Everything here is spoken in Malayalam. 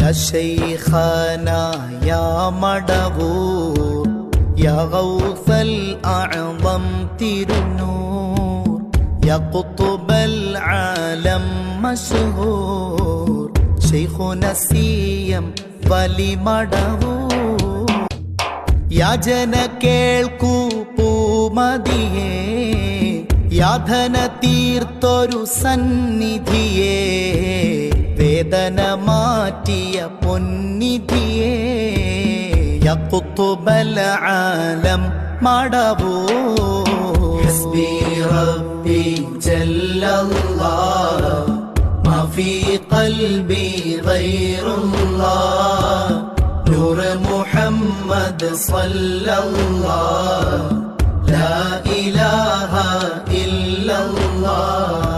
يا شيخنا يا مدبور يا غوث الأعظم തിരുനൂർ يا قطب العالم مشهور شيخنا സിയം വലിമടവൂർ യാചന കേൾക്കൂ പൂമതിയേ യാതന തീർത്തൊരു സന്നിധിയേ വേദന മാറ്റിയ പൊന്നിധിയേ യാ ഖുത്ബൽ ആലം മടവൂർ ഹസ്ബി റബ്ബി ജല്ലല്ലാഹ് മാ ഫീ ഖൽബി ഗൈറുല്ലാഹ് നൂർ മുഹമ്മദ് സല്ലല്ലാഹ് ലാ ഇലാഹ ഇല്ലല്ലാഹ്